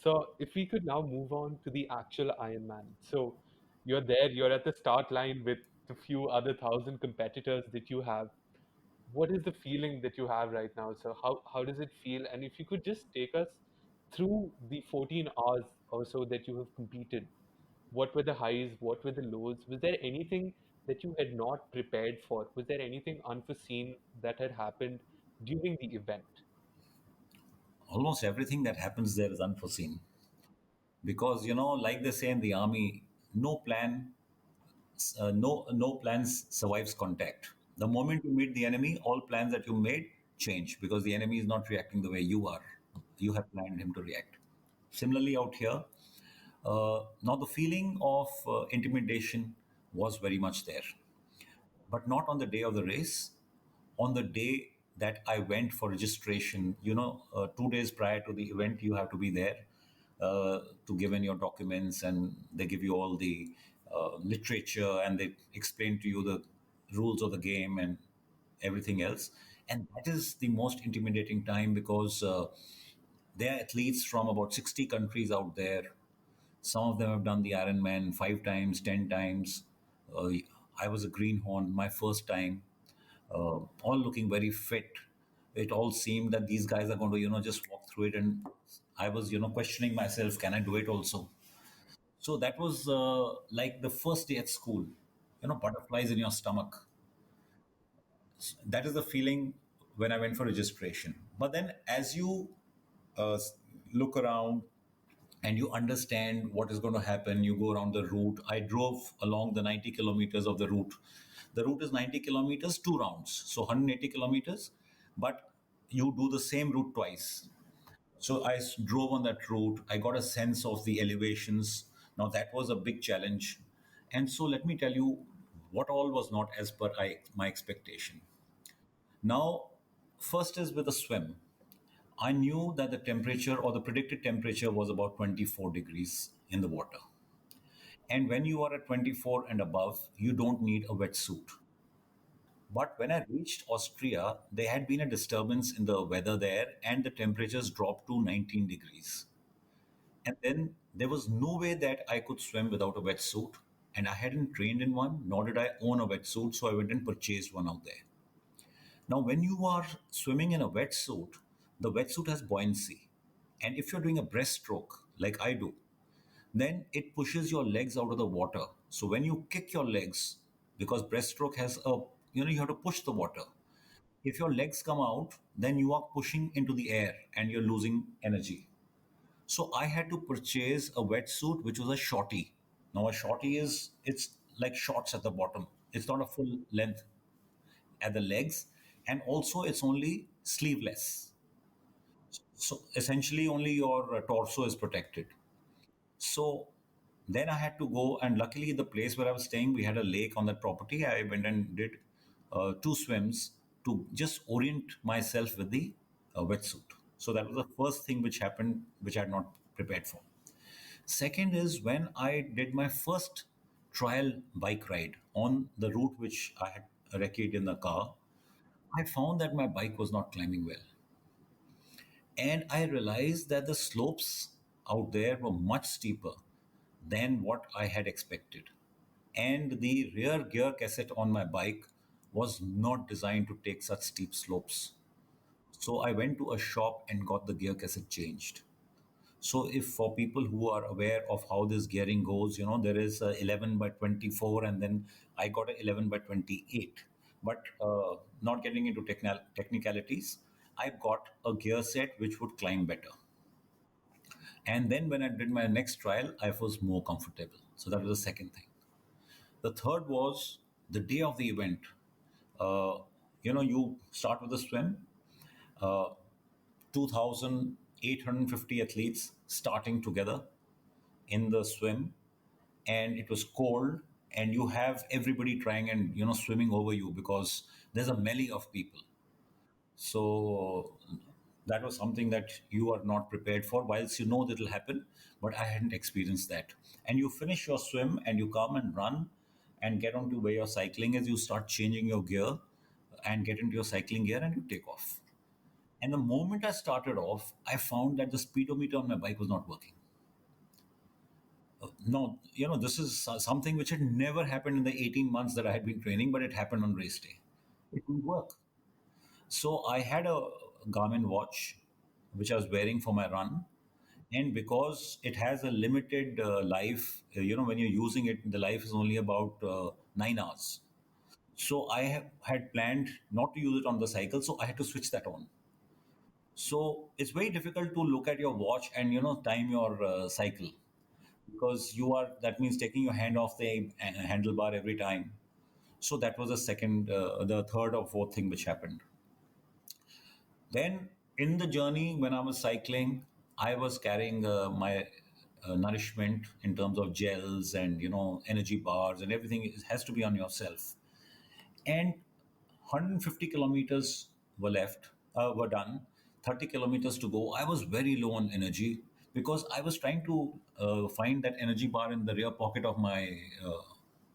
So if we could now move on to the actual Ironman. So you're there, you're at the start line with the few other thousand competitors that you have. What is the feeling that you have right now? So how does it feel? And if you could just take us through the 14 hours or so that you have competed, what were the highs? What were the lows? Was there anything that you had not prepared for? Was there anything unforeseen that had happened during the event? Almost everything that happens there is unforeseen because like they say in the army, no plans survives contact. The moment you meet the enemy, all plans that you made change because the enemy is not reacting the way you have planned him to react. Similarly out here, now the feeling of intimidation was very much there, but not on the day of the race. On the day that I went for registration, 2 days prior to the event, you have to be there to give in your documents, and they give you all the literature, and they explain to you the rules of the game and everything else. And that is the most intimidating time because there are athletes from about 60 countries out there. Some of them have done the Ironman 5 times, 10 times. Uh, I was a greenhorn my first time, all looking very fit. It all seemed that these guys are going to, just walk through it. And I was, questioning myself, can I do it also? So that was like the first day at school, butterflies in your stomach. That is the feeling when I went for registration. But then as you uh, look around and you understand what is going to happen, you go around the route. I drove along the 90 kilometers of the route. The route is 90 kilometers, 2 rounds, so 180 kilometers, but you do the same route twice. So drove on that route. I got a sense of the elevations. Now that was a big challenge. And so let me tell you what all was not as per my expectation. Now, first is with a swim. I knew that the temperature or the predicted temperature was about 24 degrees in the water. And when you are at 24 and above, you don't need a wetsuit. But when I reached Austria, there had been a disturbance in the weather there, and the temperatures dropped to 19 degrees. And then there was no way that I could swim without a wetsuit. And I hadn't trained in one, nor did I own a wetsuit, so I went and purchased one out there. Now, when you are swimming in a wetsuit, the wetsuit has buoyancy. And if you're doing a breaststroke, like I do, then it pushes your legs out of the water. So when you kick your legs, because breaststroke has you have to push the water. If your legs come out, then you are pushing into the air and you're losing energy. So I had to purchase a wetsuit, which was a shorty. Now a shorty it's like shorts at the bottom. It's not a full length at the legs, and also it's only sleeveless. So essentially, only your torso is protected. So then I had to go, and luckily, the place where I was staying, we had a lake on that property. I went and did 2 swims to just orient myself with the wetsuit. So that was the first thing which happened, which I had not prepared for. Second is when I did my first trial bike ride on the route which I had recceed in the car, I found that my bike was not climbing well. And I realized that the slopes out there were much steeper than what I had expected. And the rear gear cassette on my bike was not designed to take such steep slopes. So I went to a shop and got the gear cassette changed. So if for people who are aware of how this gearing goes, there is a 11 by 24 and then I got a 11 by 28. But not getting into technicalities, I got a gear set which would climb better. And then when I did my next trial, I was more comfortable. So that was the second thing. The third was the day of the event. Uh, you start with a swim, 2,850 athletes starting together in the swim, and it was cold, and you have everybody trying and swimming over you because there's a melee of people. So that was something that you are not prepared for, whilst you know that will happen, but I hadn't experienced that. And you finish your swim and you come and run and get onto where you're cycling as you start changing your gear and get into your cycling gear and you take off. And the moment I started off, I found that the speedometer on my bike was not working. No, this is something which had never happened in the 18 months that I had been training, but it happened on race day. It didn't work. So I had a Garmin watch which I was wearing for my run. And because it has a limited life, when you're using it, the life is only about 9 hours. So had planned not to use it on the cycle, so I had to switch that on. So it's very difficult to look at your watch and time your cycle, because that means taking your hand off the handlebar every time. So that was the third or fourth thing which happened. Then in the journey when I was cycling, I was carrying my nourishment in terms of gels and energy bars and everything. It has to be on yourself. And 150 kilometers were done. 30 kilometers to go. I was very low on energy because I was trying to find that energy bar in the rear pocket of my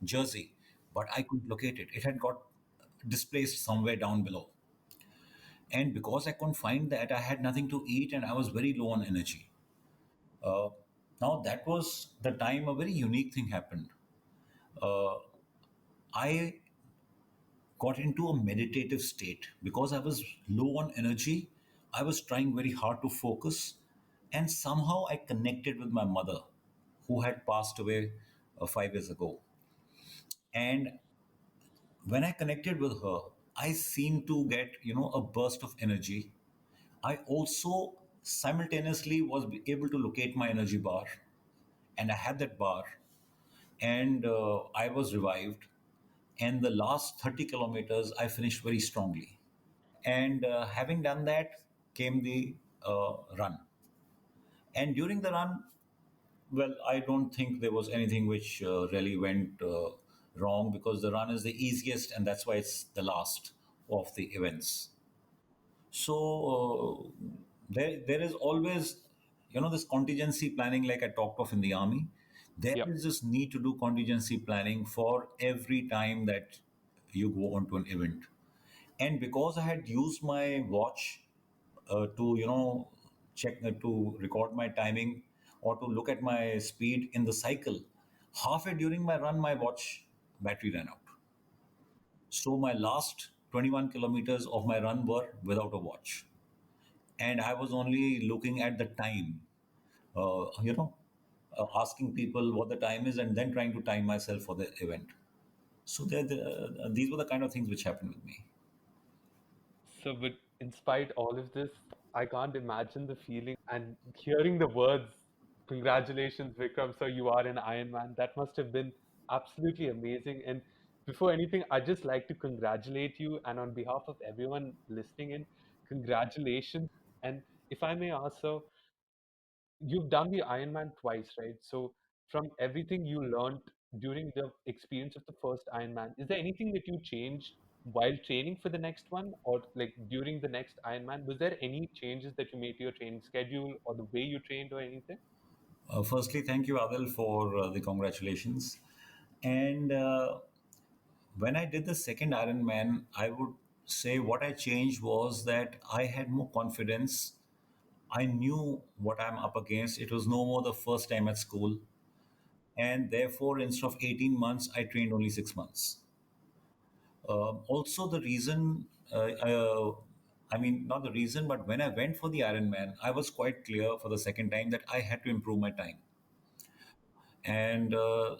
jersey, but I couldn't locate it. It had got displaced somewhere down below. And because I couldn't find that, I had nothing to eat and I was very low on energy. Uh, Now, that was the time a very unique thing happened. Uh, I got into a meditative state because I was low on energy. I was trying very hard to focus, and somehow I connected with my mother, who had passed away 5 years ago. And when I connected with her, I seemed to get, a burst of energy. I also simultaneously was able to locate my energy bar, and I had that bar, and I was revived. And the last 30 kilometers, I finished very strongly. And having done that, came the run. And during the run, well, I don't think there was anything which really went wrong, because the run is the easiest, and that's why it's the last of the events. So there is always, this contingency planning, like I talked of in the army. There Yep. is this need to do contingency planning for every time that you go onto an event. And because I had used my watch to check to record my timing or to look at my speed in the cycle, halfway during my run, my watch battery ran out. So my last 21 kilometers of my run were without a watch, and I was only looking at the time, asking people what the time is, and then trying to time myself for the event. So these were the kind of things which happened with me. So, but in spite all of this, I can't imagine the feeling and hearing the words, "Congratulations, Vikram, so you are an Ironman." That must have been absolutely amazing. And before anything, I just like to congratulate you, and on behalf of everyone listening in, congratulations. And if I may ask, so you've done the Ironman twice, right? So from everything you learned during the experience of the first Ironman, is there anything that you changed while training for the next one, or like during the next Ironman? Was there any changes that you made to your training schedule or the way you trained or anything? Firstly, thank you, Adil, for the congratulations. And when I did the second Ironman, I would say what I changed was that I had more confidence. I knew what I'm up against. It was no more the first time at school. And therefore, instead of 18 months, I trained only 6 months. Also, the reason, I mean, not the reason, but when I went for the Ironman, I was quite clear for the second time that I had to improve my time. And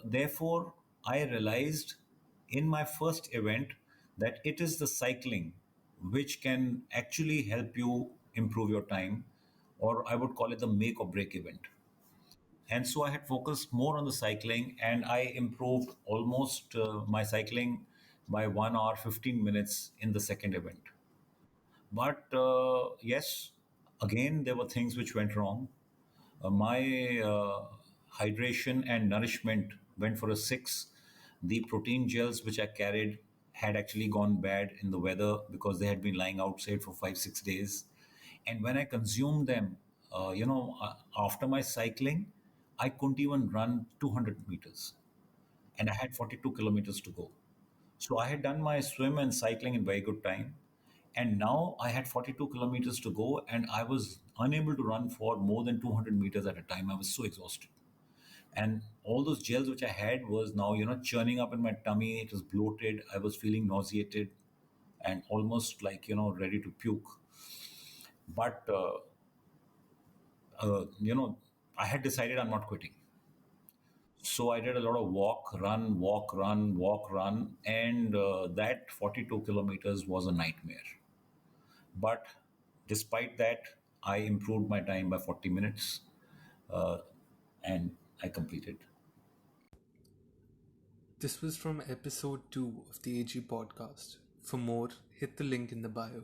therefore, I realized in my first event that it is the cycling which can actually help you improve your time, or I would call it the make or break event. And so I had focused more on the cycling, and I improved almost my cycling by 1 hour 15 minutes in the second event. But yes, again, there were things which went wrong. My hydration and nourishment went for a 6. The protein gels which I carried had actually gone bad in the weather because they had been lying outside for 5, 6 days. And when I consumed them, after my cycling, I couldn't even run 200 meters, and I had 42 kilometers to go. So I had done my swim and cycling in very good time. And now I had 42 kilometers to go, and I was unable to run for more than 200 meters at a time. I was so exhausted. And all those gels which I had was now, churning up in my tummy. It was bloated. I was feeling nauseated and almost like, ready to puke. But, I had decided I'm not quitting. So I did a lot of walk, run, walk, run, walk, run. And that 42 kilometers was a nightmare. But despite that, I improved my time by 40 minutes uh, and I completed. This was from episode 2 of the AG podcast. For more, hit the link in the bio.